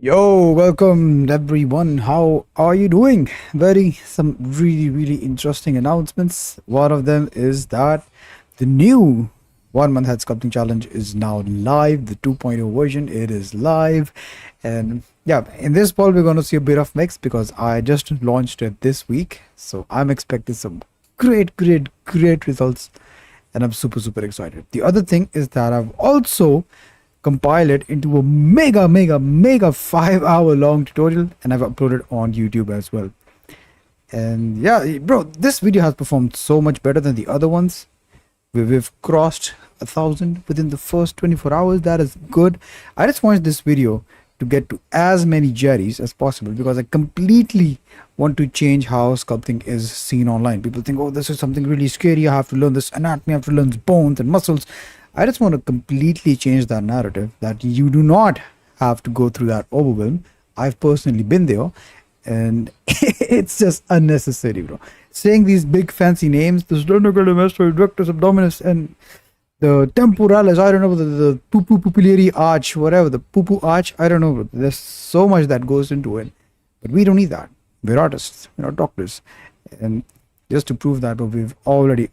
Yo, welcome everyone. How are you doing? Some really interesting announcements. One of them is that the new 1 month head sculpting challenge is now live. The 2.0 version, it is live. And yeah, in this poll, we're going to see a bit of mix because I just launched it this week. So I'm expecting some great results. And I'm super excited. The other thing is that I've also compile it into a mega 5 hour long tutorial, and I've uploaded on YouTube as well. And yeah, bro, this video has performed so much better than the other ones. We've crossed 1,000 within the first 24 hours. That is good. I just wanted this video to get to as many Jerrys as possible because I completely want to change how sculpting is seen online. People think, oh, this is something really scary. I have to learn this anatomy, I have to learn bones and muscles. I just want to completely change that narrative that you do not have to go through that overwhelm. I've personally been there, and it's just unnecessary, bro. Saying these big fancy names, the sternocleidomastoid rectus abdominis and the temporalis, I don't know, the poo-poo pupillary arch, whatever, the poo-poo arch, I don't know, bro. There's so much that goes into it, but we don't need that. We're artists, we're not doctors. And just to prove that, bro, we've already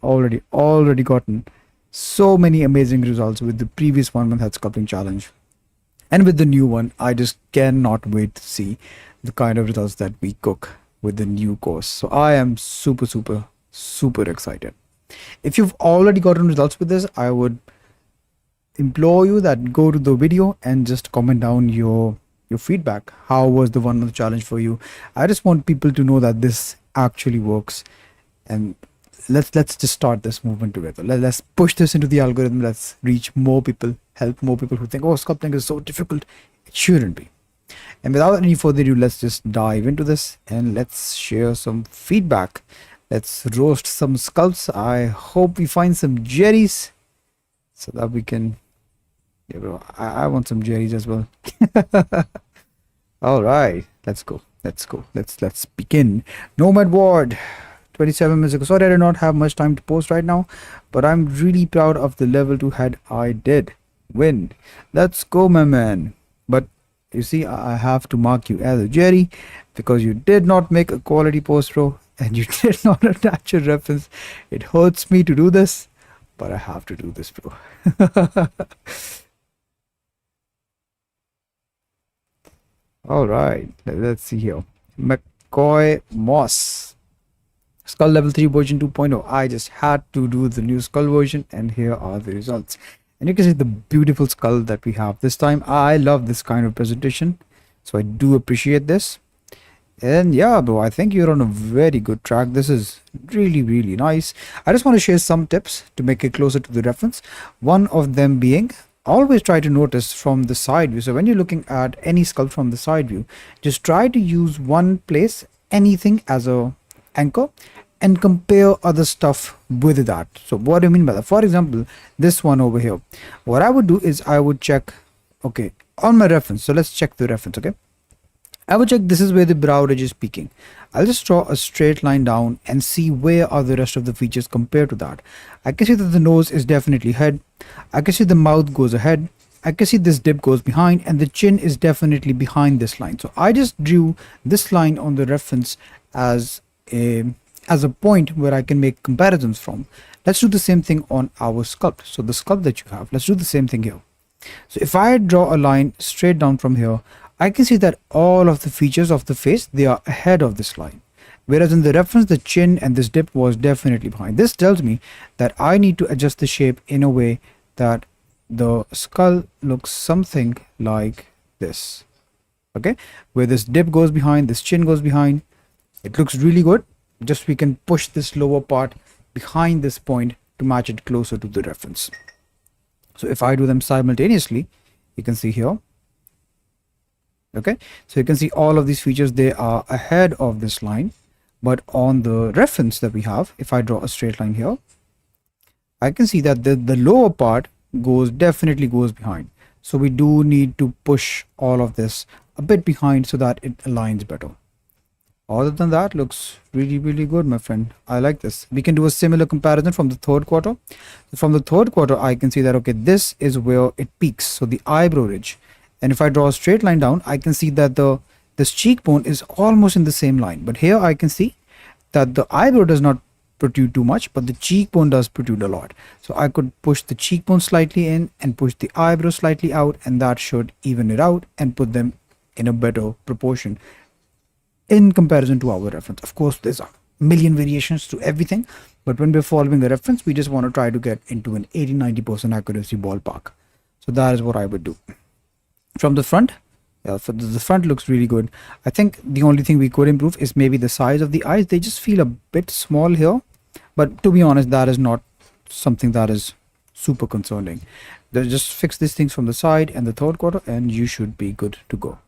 gotten so many amazing results with the previous 1 month head sculpting challenge, and with the new one I just cannot wait to see the kind of results that we cook with the new course. So I am super excited. If you've already gotten results with this, I would implore you that go to the video and just comment down your feedback. How was the 1 month challenge for you? I just want people to know that this actually works, and let's just start this movement together. Let's push this into the algorithm. Let's reach more people, help more people who think, oh, sculpting is so difficult. It shouldn't be. And without any further ado, let's just dive into this and let's share some feedback. Let's roast some sculpts. I hope we find some Jerrys so that we can, yeah, bro, I want some Jerrys as well. All right, let's go. Let's begin. Nomad Ward, 27 minutes ago. Sorry, I did not have much time to post right now, but I'm really proud of the level 2 head I did win. Let's go, my man. But you see, I have to mark you as a Jerry because you did not make a quality post, bro, and you did not attach a reference. It hurts me to do this, but I have to do this, bro. All right, let's see here. McCoy Moss, Skull level 3 version 2.0. I just had to do the new skull version, and here are the results. And you can see the beautiful skull that we have this time. I love this kind of presentation, so I do appreciate this. And yeah, bro, I think you're on a very good track. This is really nice. I just want to share some tips to make it closer to the reference. One of them being, always try to notice from the side view. So when you're looking at any sculpt from the side view, just try to use one place, anything as a anchor, and compare other stuff with that. So what do you mean by that? For example, this one over here, what I would do is I would check, okay, on my reference. So let's check the reference. Okay, I would check, this is where the brow ridge is peaking. I'll just draw a straight line down and see where are the rest of the features compared to that. I can see that the nose is definitely head. I can see the mouth goes ahead. I can see this dip goes behind, and the chin is definitely behind this line. So I just drew this line on the reference as a point where I can make comparisons from. Let's do the same thing on our sculpt. So the sculpt that you have, let's do the same thing here. So if I draw a line straight down from here, I can see that all of the features of the face, they are ahead of this line. Whereas in the reference, the chin and this dip was definitely behind. This tells me that I need to adjust the shape in a way that the skull looks something like this. Okay, where this dip goes behind, this chin goes behind. It looks really good. Just we can push this lower part behind this point to match it closer to the reference. So if I do them simultaneously, you can see here. Okay, so you can see all of these features, they are ahead of this line, but on the reference that we have, if I draw a straight line here, I can see that the lower part definitely goes behind. So we do need to push all of this a bit behind so that it aligns better. Other than that, looks really good, my friend. I like this. We can do a similar comparison from the third quarter. From the third quarter, I can see that, okay, this is where it peaks. So the eyebrow ridge And if I draw a straight line down, I can see that this cheekbone is almost in the same line. But here I can see that the eyebrow does not protrude too much, but the cheekbone does protrude a lot. So I could push the cheekbone slightly in and push the eyebrow slightly out, and that should even it out and put them in a better proportion in comparison to our reference. Of course, there's a million variations to everything, but when we're following a reference, we just want to try to get into an 80-90% accuracy ballpark. So that is what I would do. From the front, yeah, so the front looks really good. I think the only thing we could improve is maybe the size of the eyes. They just feel a bit small here, but to be honest, that is not something that is super concerning. Just fix these things from the side and the third quarter, and you should be good to go.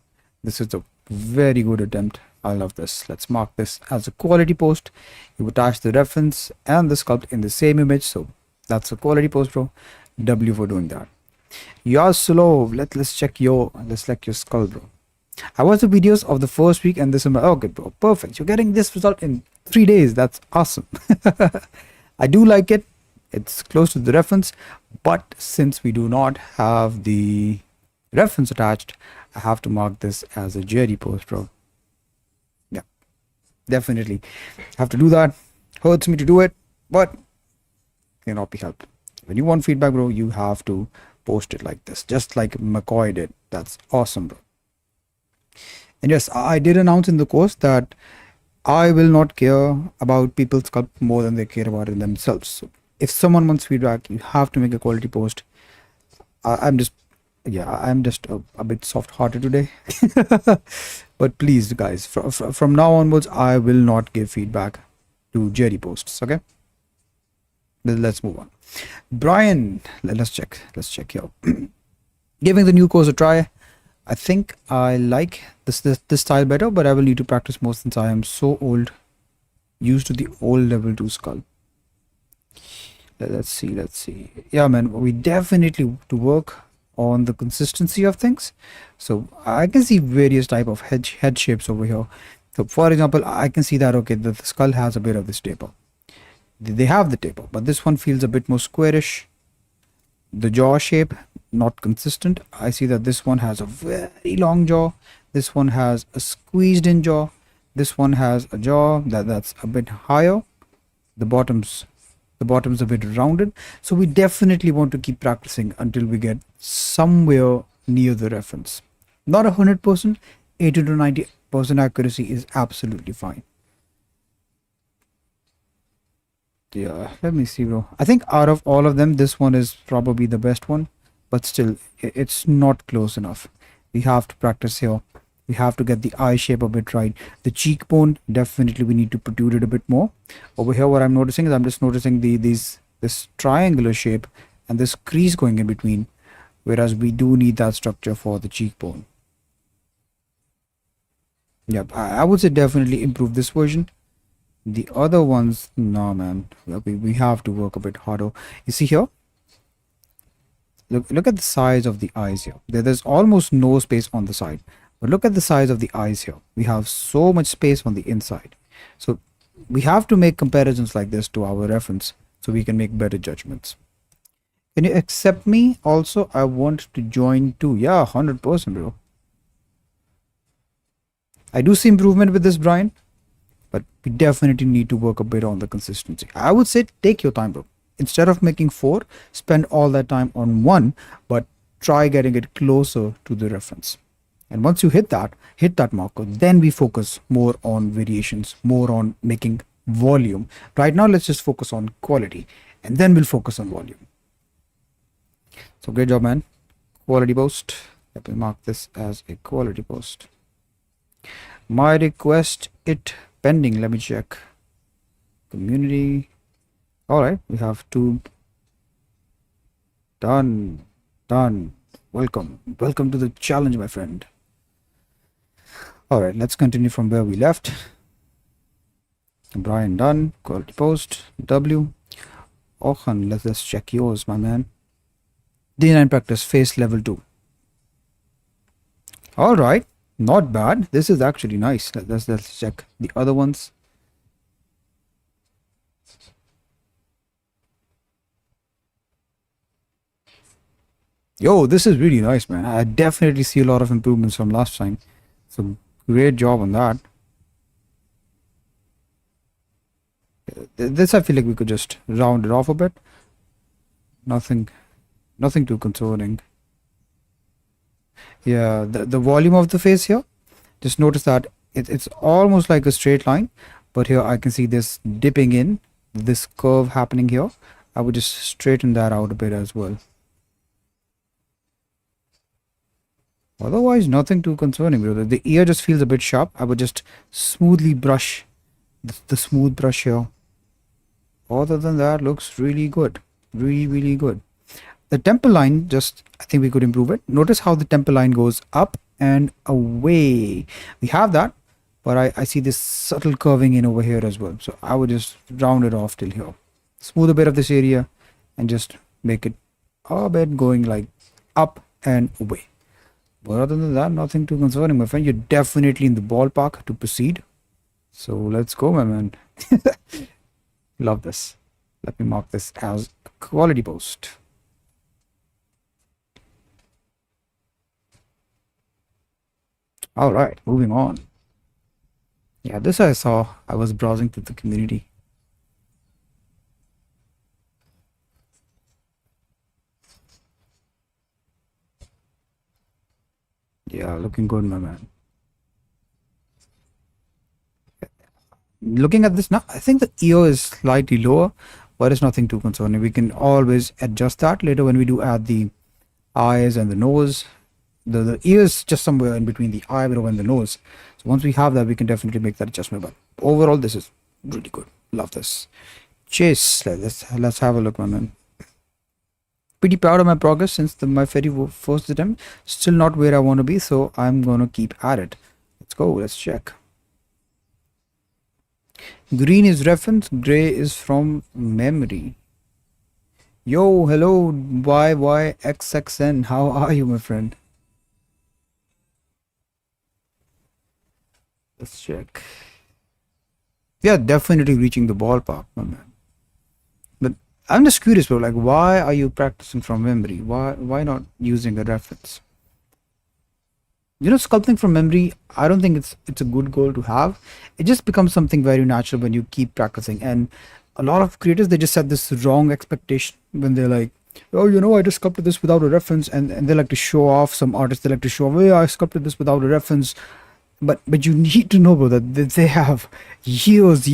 This is a very good attempt. I love this. Let's mark this as a quality post. You attach the reference and the sculpt in the same image, so that's a quality post, bro. W for doing that. You're slow. Let's check your skull, bro. I watched the videos of the first week and this one. Okay, bro, perfect. You're getting this result in 3 days. That's awesome. I do like it. It's close to the reference, but since we do not have the reference attached, I have to mark this as a Jerry post, bro. Yeah, definitely have to do that. Hurts me to do it, but cannot be helped. When you want feedback, bro, you have to post it like this, just like McCoy did. That's awesome, bro. And yes, I did announce in the course that I will not care about people's sculpt more than they care about it themselves. So if someone wants feedback, you have to make a quality post. I'm just a bit soft-hearted today. But please, guys, from now onwards, I will not give feedback to Jerry posts. Okay. Let's move on. Brian, let's check here. Giving the new course a try. I think I like this style better, but I will need to practice more since I am so old, used to the old level 2 sculpt. Let's see. Yeah, man, we definitely need to work on the consistency of things. So I can see various type of head shapes over here. So for example, I can see that, okay, the skull has a bit of this taper. They have the taper, but this one feels a bit more squarish. The jaw shape, not consistent. I see that this one has a very long jaw. This one has a squeezed in jaw. This one has a jaw that's a bit higher. The bottom's a bit rounded. So we definitely want to keep practicing until we get somewhere near the reference. Not 100%, 80 to 90% accuracy is absolutely fine. Yeah, let me see, bro. I think out of all of them, this one is probably the best one, but still, it's not close enough. We have to practice here. We have to get the eye shape a bit right. The cheekbone, definitely we need to protrude it a bit more. Over here, what I'm noticing is I'm just noticing this triangular shape and this crease going in between, whereas we do need that structure for the cheekbone. Yep, I would say definitely improve this version. The other ones, no, man. We have to work a bit harder. You see here? Look at the size of the eyes here. There's almost no space on the side. But look at the size of the eyes here. We have so much space on the inside. So we have to make comparisons like this to our reference so we can make better judgments. Can you accept me? Also, I want to join too. Yeah, 100%, bro. I do see improvement with this, Brian. But we definitely need to work a bit on the consistency. I would say take your time, bro. Instead of making 4, spend all that time on 1, but try getting it closer to the reference. And once you hit that marker, then we focus more on variations, more on making volume. Right now, let's just focus on quality, and then we'll focus on volume. So great job, man. Quality post. Let me mark this as a quality post. My request, it pending. Let me check. Community. All right, we have 2. Done. Welcome to the challenge, my friend. All right, let's continue from where we left. Brian done. Quality post. W. Ohan, let's check yours, my man. D9 practice face level 2. All right, not bad. This is actually nice. Let's check the other ones. Yo, this is really nice, man. I definitely see a lot of improvements from last time. So great job on that. This I feel like we could just round it off a bit. Nothing, nothing too concerning. Yeah, the volume of the face here. Just notice that it's almost like a straight line, but here I can see this dipping in, this curve happening here. I would just straighten that out a bit as well. Otherwise, nothing too concerning, brother. The ear just feels a bit sharp. I would just smoothly brush the smooth brush here. Other than that, looks really good. Really, really good. The temple line, just, I think we could improve it. Notice how the temple line goes up and away. We have that, but I see this subtle curving in over here as well. So I would just round it off till here. Smooth a bit of this area and just make it a bit going like up and away. But other than that, nothing too concerning, my friend. You're definitely in the ballpark to proceed. So let's go, my man. Love this. Let me mark this as a quality post. All right, moving on. Yeah, this I saw. I was browsing through the community. Yeah, looking good, my man. Looking at this now, I think the ear is slightly lower, but it's nothing too concerning. We can always adjust that later when we do add the eyes and the nose. The ear is just somewhere in between the eyebrow and the nose. So once we have that, we can definitely make that adjustment. But overall, this is really good. Love this. Chase. Let's have a look, my man. Pretty proud of my progress since my very first attempt. Still not where I want to be, so I'm gonna keep at it. Let's go. Let's check. Green is reference, gray is from memory. Yo, hello, YYXXN. How are you, my friend? Let's check. Yeah, definitely reaching the ballpark, my man. But I'm just curious, bro. Like, why are you practicing from memory? Why not using a reference? Sculpting from memory, I don't think it's a good goal to have. It just becomes something very natural when you keep practicing. And a lot of creators, they just set this wrong expectation when they're like, oh, I just sculpted this without a reference, and they like to show off. Some artists, they like to show off, yeah, I sculpted this without a reference. But you need to know, bro, that they have years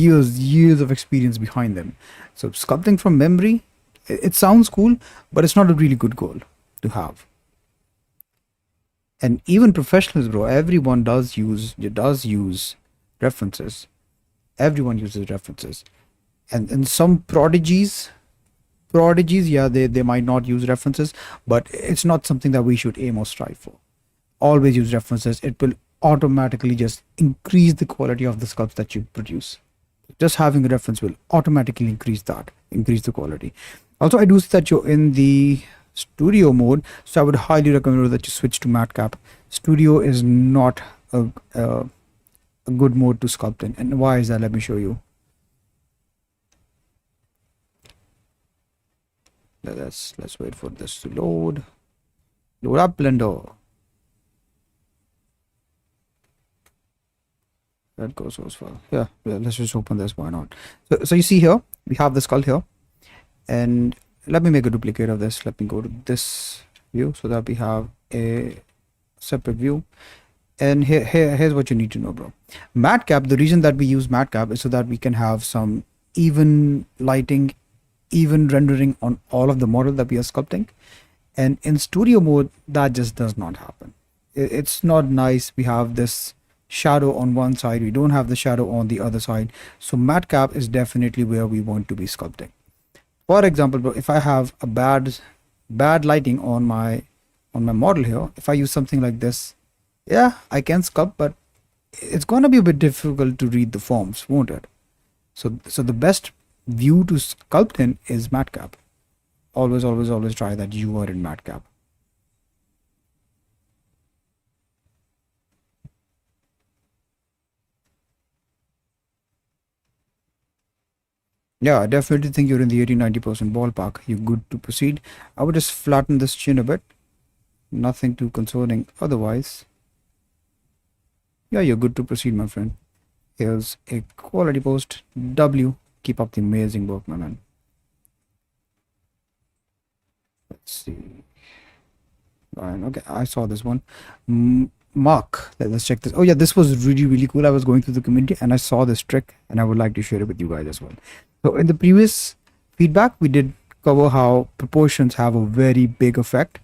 of experience behind them. So sculpting from memory, it sounds cool, but it's not a really good goal to have. And even professionals, bro, everyone does use references. Everyone uses references. And some prodigies, yeah, they might not use references, but it's not something that we should aim or strive for. Always use references. It will automatically just increase the quality of the sculpts that you produce. Just having a reference will automatically increase the quality. Also, I do see that you're in the studio mode, so I would highly recommend that you switch to matcap. Studio is not a good mode to sculpt in. And why is that? Let me show you. Let's wait for this to load up Blender. That goes as well. Yeah, let's just open this. Why not? So you see here we have the skull here, and let me make a duplicate of this. Let me go to this view so that we have a separate view. And here's what you need to know, bro. Matcap, the reason that we use matcap is so that we can have some even lighting, even rendering on all of the model that we are sculpting. And in studio mode, that just does not happen. It's not nice. We have this shadow on one side, we don't have the shadow on the other side. So matcap is definitely where we want to be sculpting. For example, bro, if I have a bad lighting on my model here, if I use something like this, yeah, I can sculpt, but it's going to be a bit difficult to read the forms, won't it? So the best view to sculpt in is matcap. Always try that you are in matcap. Yeah, I definitely think you're in the 80-90% ballpark. You're good to proceed. I would just flatten this chin a bit Nothing too concerning otherwise. Yeah, you're good to proceed, my friend. Here's a quality post. W. Keep up the amazing work, my man. Let's see. Fine. Okay, I saw this one. Mark, let's check this. Oh yeah, this was really, really cool. I was going through the community and I saw this trick and I would like to share it with you guys as well. So in the previous feedback, we did cover how proportions have a very big effect.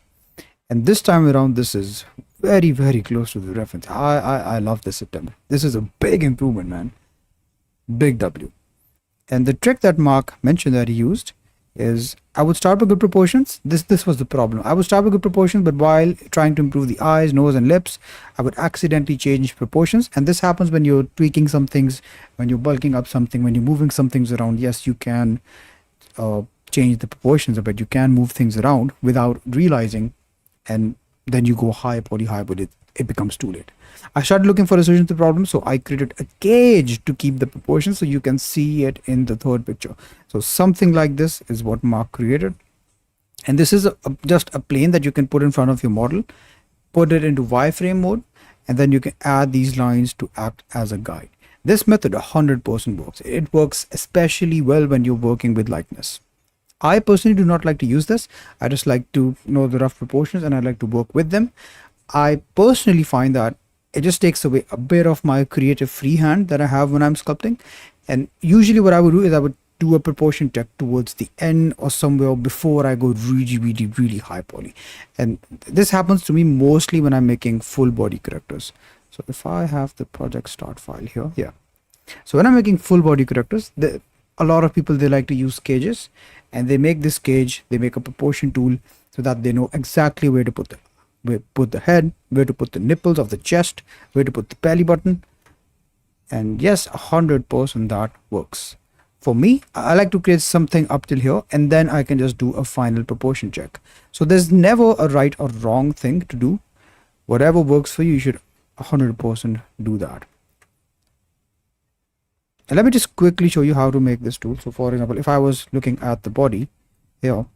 And this time around, this is very, very close to the reference. I love this attempt. This is a big improvement, man. Big W. And the trick that Mark mentioned that he used is I would start with good proportions. This was the problem. I would start with good proportions, but while trying to improve the eyes, nose, and lips, I would accidentally change proportions. And this happens when you're tweaking some things, when you're bulking up something, when you're moving some things around. Yes, you can change the proportions a bit. You can move things around without realizing, and then you go high poly, but it becomes too late. I started looking for a solution to the problem, so I created a cage to keep the proportions so you can see it in the third picture. So something like this is what Mark created. And this is just a plane that you can put in front of your model, put it into wireframe mode, and then you can add these lines to act as a guide. This method 100% works. It works especially well when you're working with likeness. I personally do not like to use this. I just like to know the rough proportions and I like to work with them. I personally find that it just takes away a bit of my creative freehand that I have when I'm sculpting. And usually what I would do is I would do a proportion check towards the end or somewhere before I go really, really, really high poly. And this happens to me mostly when I'm making full body characters. So if I have the project start file here, yeah. So when I'm making full body characters, a lot of people, they like to use cages, and they make this cage, they make a proportion tool so that they know exactly where to put the head, where to put the nipples of the chest, where to put the belly button. And yes, 100% that works. For me, I like to create something up till here and then I can just do a final proportion check. So there's never a right or wrong thing to do. Whatever works for you, you should 100% do that. And let me just quickly show you how to make this tool. So for example, if I was looking at the body here,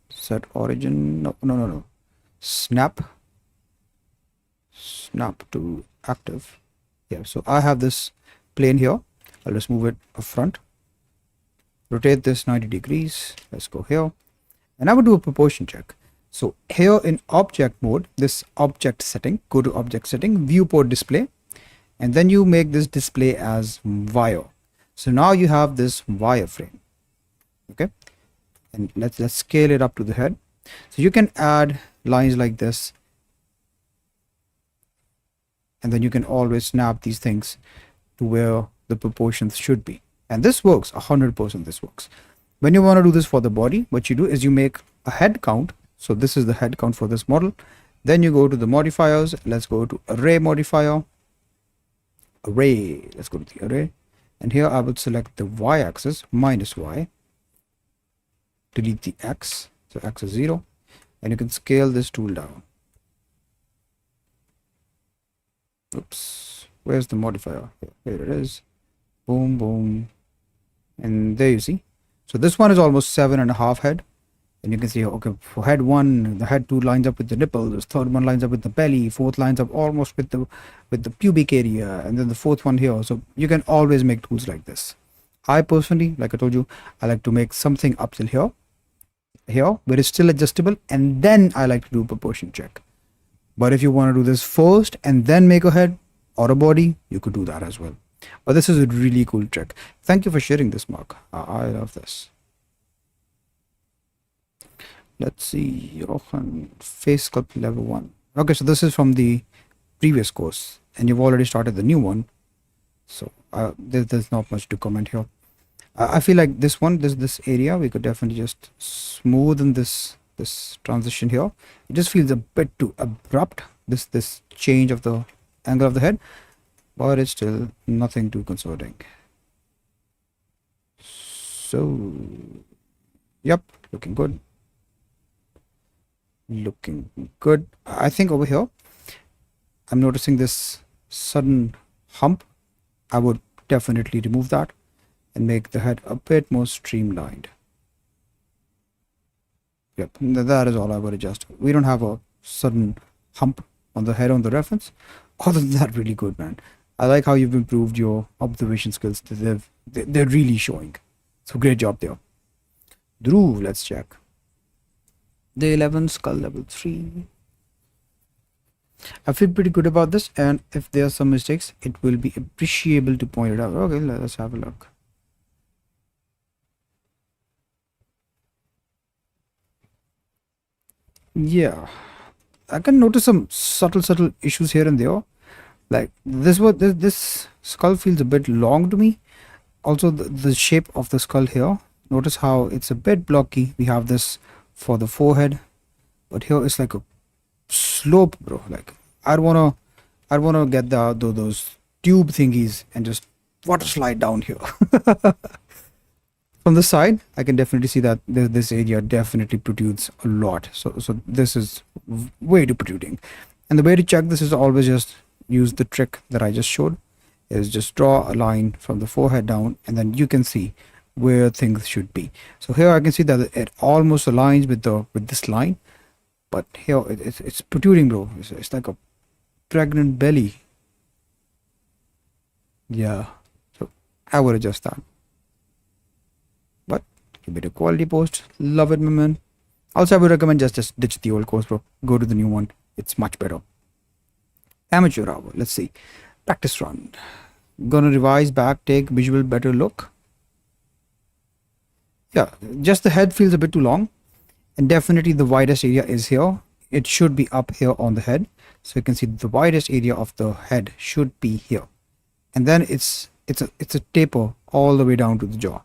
set origin, no, snap to active. Yeah, so I have this plane here. I'll just move it up front, rotate this 90 degrees. Let's go here, and I would do a proportion check. So here in object mode, this object setting, go to object setting, viewport display, and then you make this display as wire. So now you have this wireframe. Okay, and let's scale it up to the head. So you can add lines like this, and then you can always snap these things to where the proportions should be. And this works 100%. This works. When you want to do this for the body, what you do is you make a head count. So this is the head count for this model. Then you go to the modifiers. Let's go to array modifier. Array. Let's go to the array. And here I would select the y-axis minus y. Delete the x. So x is 0. And you can scale this tool down. Oops. Where's the modifier? Here it is. Boom, boom. And there you see. So this one is almost 7.5 head. And you can see, okay, for head 1, the head 2 lines up with the nipple. The third one lines up with the belly. Fourth lines up almost with the pubic area. And then the fourth one here. So you can always make tools like this. I personally, like I told you, I like to make something up till here, where it's still adjustable. And then I like to do a proportion check. But if you want to do this first and then make a head or a body, you could do that as well. But this is a really cool trick. Thank you for sharing this, Mark. I love this. Let's see, Johan, face sculpt level 1. Okay, so this is from the previous course and you've already started the new one. So there's not much to comment here. I feel like this one, this area, we could definitely just smoothen this transition here. It just feels a bit too abrupt, this change of the angle of the head, but it's still nothing too concerning. So yep, looking good. I think over here I'm noticing this sudden hump. I would definitely remove that and make the head a bit more streamlined. Yep, that is all I would adjust. We don't have a sudden hump on the head on the reference. Other than that, really good, man. I like how you've improved your observation skills. They're really showing. So great job there. Dhruv, let's check. Day 11, skull level 3. I feel pretty good about this, and if there are some mistakes, it will be appreciable to point it out. Okay, let's have a look. Yeah, I can notice some subtle issues here and there. Like this skull feels a bit long to me. Also, the shape of the skull here. Notice how it's a bit blocky. We have this for the forehead, but here it's like a slope, bro. Like I'd wanna get those tube thingies and just water slide down here. From the side, I can definitely see that this area definitely protrudes a lot. So this is way too protruding. And the way to check this is always just use the trick that I just showed. Is just draw a line from the forehead down, and then you can see where things should be. So here I can see that it almost aligns with this line, but here it's protruding, bro. It's like a pregnant belly. Yeah. So I would adjust that. But give it a quality post. Love it, my man. Also, I would recommend just ditch the old course, bro. Go to the new one. It's much better. Amateur hour. Let's see. Practice run. Gonna revise back, take visual better look. Yeah, just the head feels a bit too long, and definitely the widest area is here. It should be up here on the head, so you can see the widest area of the head should be here, and then it's a taper all the way down to the jaw.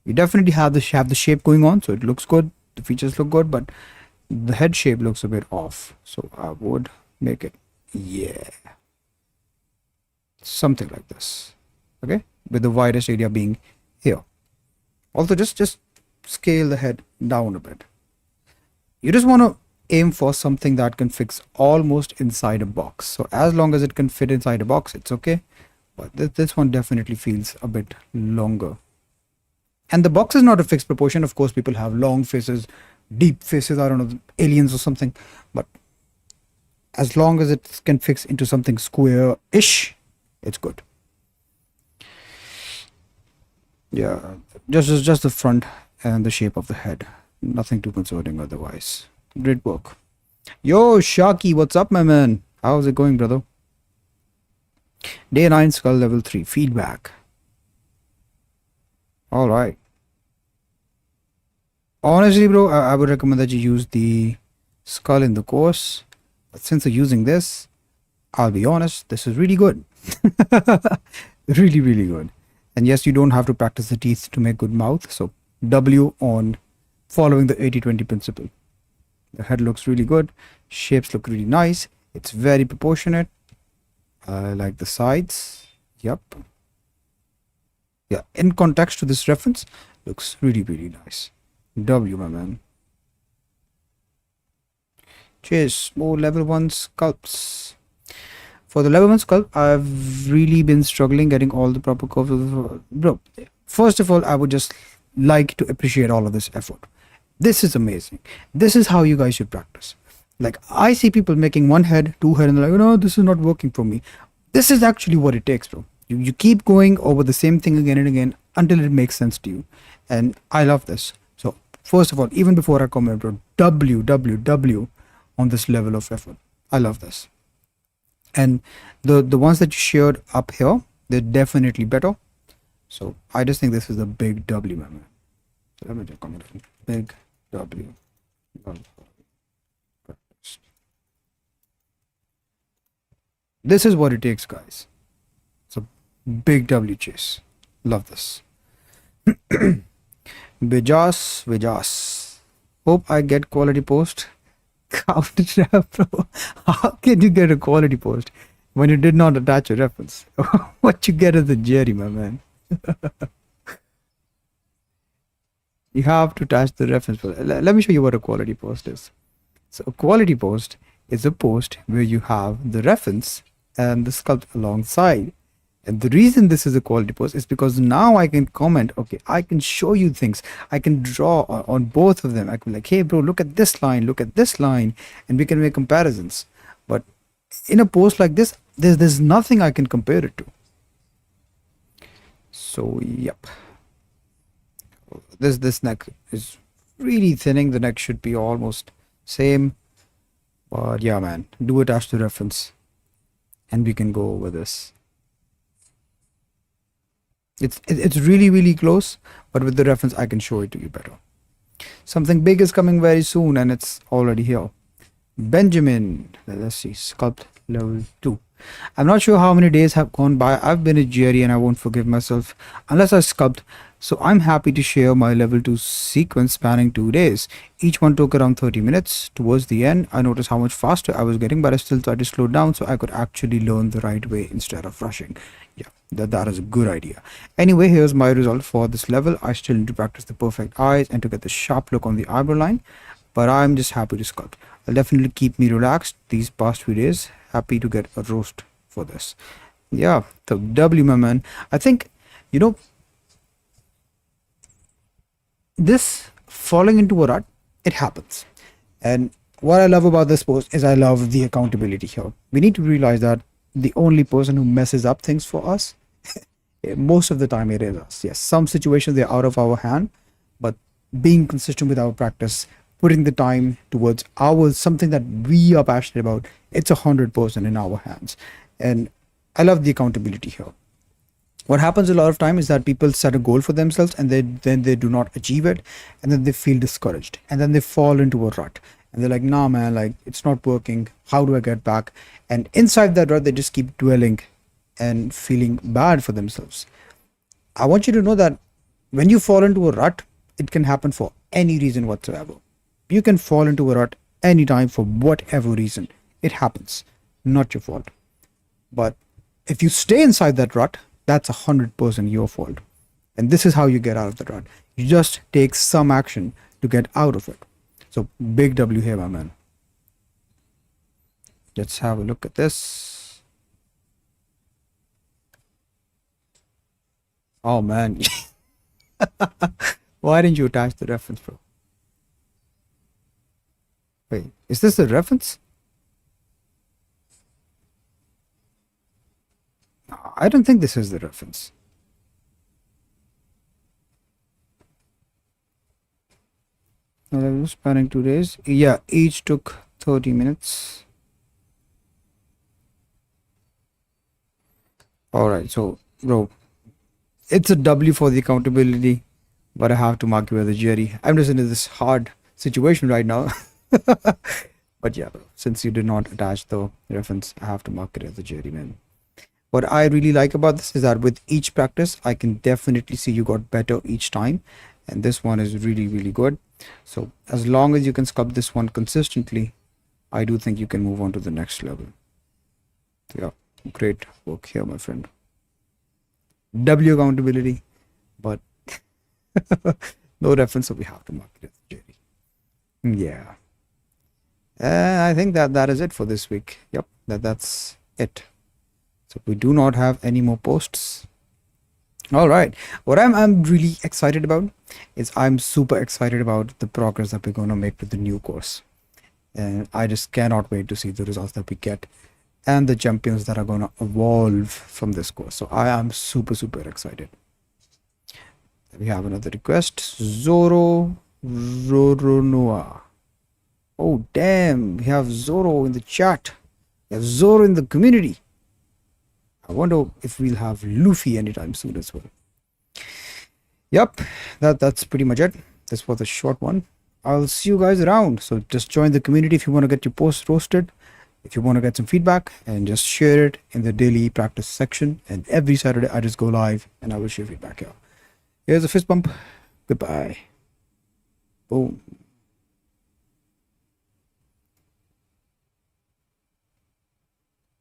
You definitely have the shape going on, so it looks good. The features look good, but the head shape looks a bit off. So I would make it, yeah, something like this. Okay, with the widest area being here. Also, just scale the head down a bit. You just want to aim for something that can fix almost inside a box. So as long as it can fit inside a box, it's okay. But this one definitely feels a bit longer. And the box is not a fixed proportion. Of course, people have long faces, deep faces, I don't know, aliens or something. But as long as it can fix into something square-ish, it's good. Yeah, just the front and the shape of the head. Nothing too concerning otherwise. Great work. Yo, Sharky, what's up, my man? How's it going, brother? Day 9, skull level 3. Feedback. Alright. Honestly, bro, I would recommend that you use the skull in the course. But since you're using this, I'll be honest, this is really good. Really, really good. And yes, you don't have to practice the teeth to make good mouth. So W on following the 80-20 principle. The head looks really good. Shapes look really nice. It's very proportionate. I like the sides. Yep. Yeah, in context to this reference, looks really, really nice. W, my man. Cheers. More level 1 sculpts. For the level 1 sculpt, I've really been struggling getting all the proper curves. Bro, first of all, I would just like to appreciate all of this effort. This is amazing. This is how you guys should practice. Like, I see people making one head, two head, and they're like, no, this is not working for me. This is actually what it takes, bro. You keep going over the same thing again and again until it makes sense to you. And I love this. So, first of all, even before I comment, bro, W on this level of effort. I love this. And the ones that you shared up here, they're definitely better. So I just think this is a big W, my man. So let me just comment. Big W. This is what it takes, guys. So big W, Chase. Love this. Vijas. Hope I get quality post. Counter trap, bro. How can you get a quality post when you did not attach a reference? What you get is a Jerry, my man. You have to attach the reference. Let me show you what a quality post is. So a quality post is a post where you have the reference and the sculpt alongside. And the reason this is a quality post is because now I can comment, okay, I can show you things. I can draw on both of them. I can be like, hey, bro, look at this line, look at this line, and we can make comparisons. But in a post like this, there's nothing I can compare it to. So, yep. This neck is really thinning. The neck should be almost same. But yeah, man, do attach the reference and we can go over this. It's really close, but with the reference I can show it to you better. Something big is coming very soon and it's already here. Benjamin, let's see, sculpt level 2. I'm not sure how many days have gone by. I've been a GRE and I won't forgive myself unless I sculpt. So I'm happy to share my level 2 sequence spanning 2 days. Each one took around 30 minutes. Towards the end, I noticed how much faster I was getting, but I still tried to slow down so I could actually learn the right way instead of rushing. Yeah, that is a good idea. Anyway, here's my result for this level. I still need to practice the perfect eyes and to get the sharp look on the eyebrow line, but I'm just happy to sculpt. I'll definitely keep me relaxed these past few days. Happy to get a roast for this. Yeah, the W, my man. I think, you know, this falling into a rut, it happens. And what I love about this post is I love the accountability here. We need to realize that the only person who messes up things for us, most of the time it is us. Yes, some situations they're out of our hand, but being consistent with our practice, putting the time towards something that we are passionate about, it's 100% in our hands. And I love the accountability here. What happens a lot of time is that people set a goal for themselves and then they do not achieve it, and then they feel discouraged and then they fall into a rut and they're like, nah man, like it's not working, how do I get back? And inside that rut they just keep dwelling and feeling bad for themselves. I want you to know that when you fall into a rut, it can happen for any reason whatsoever. You can fall into a rut anytime for whatever reason. It happens, not your fault. But if you stay inside that rut, that's 100% your fault. And this is how you get out of the rut. You just take some action to get out of it. So big W here, my man. Let's have a look at this. Oh man. Why didn't you attach the reference, bro? Wait, is this the reference? I don't think this is the reference. No, that was spanning 2 days. Yeah, each took 30 minutes. Alright, so bro, it's a W for the accountability, but I have to mark you as a GRE. I'm just in this hard situation right now. But yeah, bro, since you did not attach the reference, I have to mark it as a GRE, man. What I really like about this is that with each practice, I can definitely see you got better each time. And this one is really good. So as long as you can sculpt this one consistently, I do think you can move on to the next level. Yeah, great work here, my friend. W accountability, but no reference, so we have to mark it as JD. Yeah. I think that is it for this week. Yep, that's it. So we do not have any more posts. All right, what I'm really excited about is I'm super excited about the progress that we're going to make with the new course, and I just cannot wait to see the results that we get and the champions that are going to evolve from this course. So I am super excited. We have another request, Zoro Roronoa. Oh damn, we have Zoro in the chat. We have Zoro in the community. I wonder if we'll have Luffy anytime soon as well. Yep, that's pretty much it. This was a short one. I'll see you guys around. So just join the community if you want to get your posts roasted. If you want to get some feedback, and just share it in the daily practice section. And every Saturday I just go live and I will share feedback here. Here's a fist bump. Goodbye. Boom.